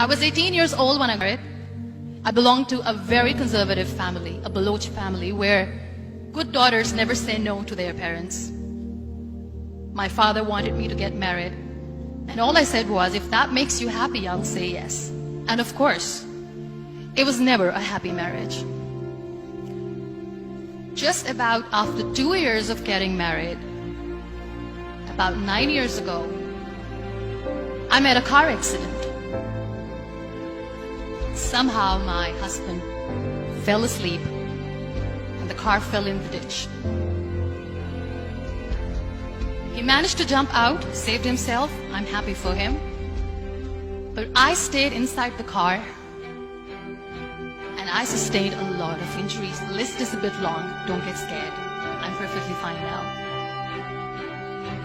I was 18 years old when I got married. I belonged to a very conservative family, a Baloch family, where good daughters never say no to their parents. My father wanted me to get married, and all I said was, if that makes you happy, I'll say yes. And of course, it was never a happy marriage. Just about after 2 years of getting married, about 9 years ago, I met a car accident. Somehow my husband fell asleep and the car fell in the ditch. He managed to jump out, saved himself. I'm happy for him. But I stayed inside the car and I sustained a lot of injuries. The list is a bit long. Don't get scared. I'm perfectly fine now.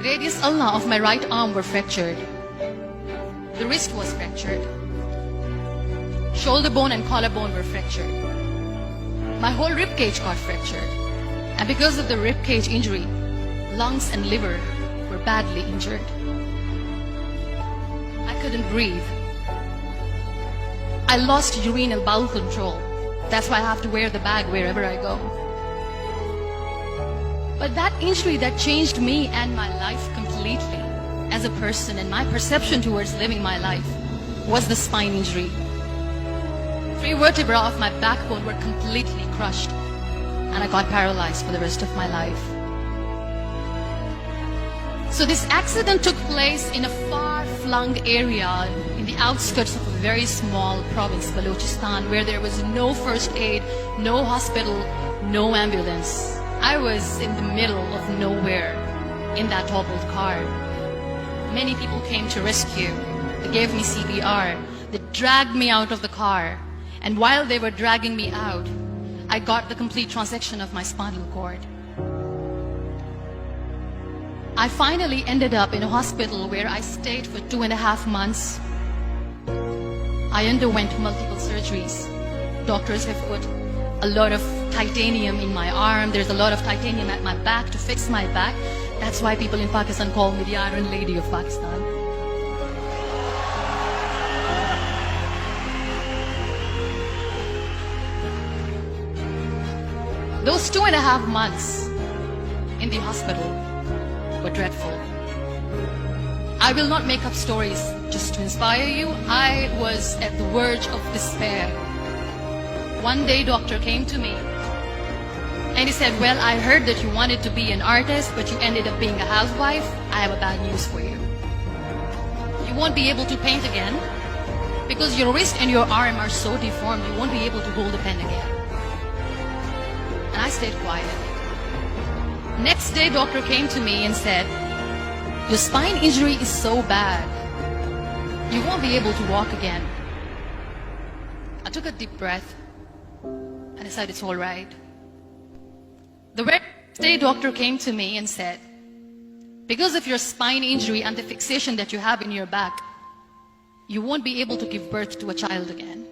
Radius ulna of my right arm were fractured. The wrist was fractured. Shoulder bone and collarbone were fractured. My whole rib cage got fractured. And because of the rib cage injury, lungs and liver were badly injured. I couldn't breathe. I lost urinary bowel control. That's why I have to wear the bag wherever I go. But that injury that changed me and my life completely as a person and my perception towards living my life was the spine injury. 3 vertebrae of my backbone were completely crushed and I got paralyzed for the rest of my life. So this accident took place in a far-flung area in the outskirts of a very small province, Balochistan, where there was no first aid, no hospital, no ambulance. I was in the middle of nowhere in that toppled car. Many people came to rescue. They gave me CPR. They dragged me out of the car. And while they were dragging me out, I got the complete transection of my spinal cord. I finally ended up in a hospital where I stayed for 2.5 months. I underwent multiple surgeries. Doctors have put a lot of titanium in my arm. There's a lot of titanium at my back to fix my back. That's why people in Pakistan call me the Iron Lady of Pakistan. Those 2.5 months in the hospital were dreadful. I will not make up stories just to inspire you. I was at the verge of despair. One day, doctor came to me and he said, well, I heard that you wanted to be an artist, but you ended up being a housewife. I have a bad news for you. You won't be able to paint again because your wrist and your arm are so deformed, you won't be able to hold a pen again. And I stayed quiet. Next day, doctor came to me and said, your spine injury is so bad, you won't be able to walk again. I took a deep breath and I said, it's all right. The next day, doctor came to me and said, because of your spine injury and the fixation that you have in your back, you won't be able to give birth to a child again.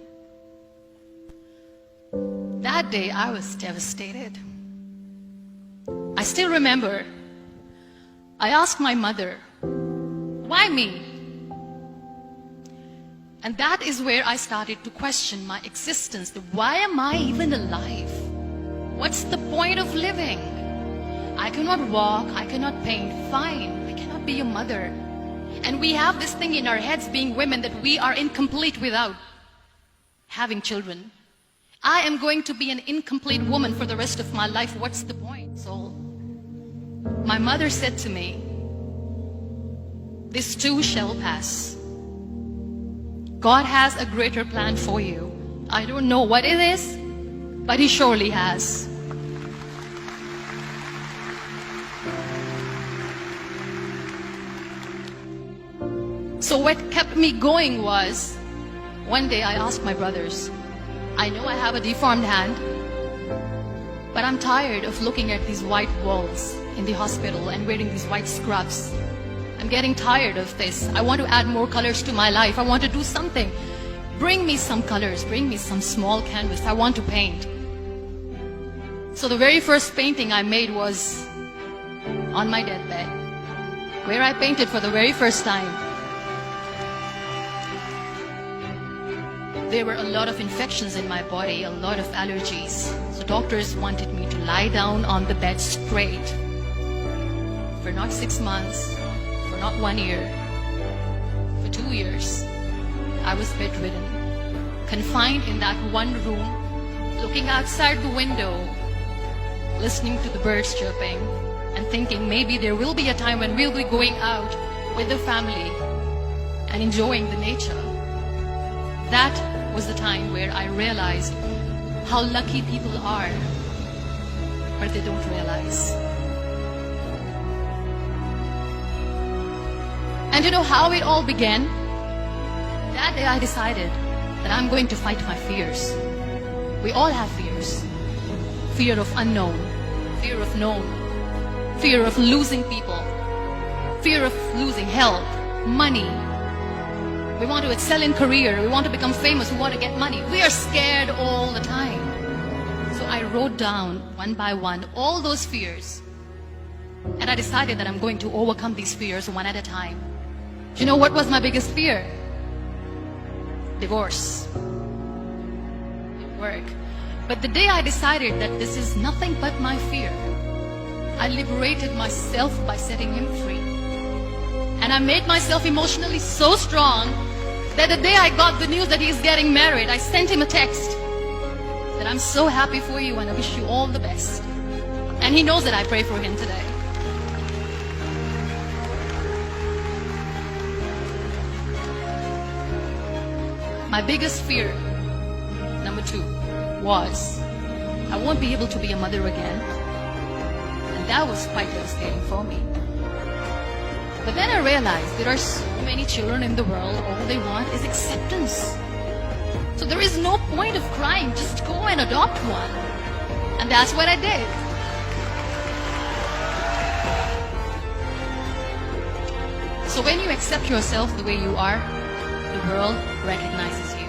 That day, I was devastated. I still remember, I asked my mother, why me? And that is where I started to question my existence. Why am I even alive? What's the point of living? I cannot walk, I cannot paint, fine, I cannot be a mother. And we have this thing in our heads, being women, that we are incomplete without having children. I am going to be an incomplete woman for the rest of my life. What's the point? So my mother said to me, this too shall pass. God has a greater plan for you. I don't know what it is, but He surely has. So what kept me going was, one day I asked my brothers, I know I have a deformed hand, but I'm tired of looking at these white walls in the hospital and wearing these white scrubs. I'm getting tired of this. I want to add more colors to my life. I want to do something. Bring me some colors, bring me some small canvas. I want to paint. So the very first painting I made was on my deathbed, where I painted for the very first time. There were a lot of infections in my body, a lot of allergies. So doctors wanted me to lie down on the bed straight for not 6 months, for not 1 year, for 2 years. I was bedridden, confined in that one room, looking outside the window, listening to the birds chirping, and thinking maybe there will be a time when we'll be going out with the family and enjoying the nature. That was the time where I realized how lucky people are, but they don't realize. And you know how it all began? That day I decided that I'm going to fight my fears. We all have fears. Fear of unknown, fear of known, fear of losing people, fear of losing health, money. We want to excel in career, we want to become famous, we want to get money. We are scared all the time. So I wrote down one by one all those fears. And I decided that I'm going to overcome these fears one at a time. Do you know what was my biggest fear? Divorce. It worked. But the day I decided that this is nothing but my fear, I liberated myself by setting him free. And I made myself emotionally so strong that the day I got the news that he's getting married, I sent him a text that I'm so happy for you and I wish you all the best. And he knows that I pray for him today. My biggest fear, number 2, was I won't be able to be a mother again. And that was quite devastating for me. But then I realized there are so many children in the world, all they want is acceptance. So there is no point of crying, just go and adopt one. And that's what I did. So when you accept yourself the way you are, the world recognizes you.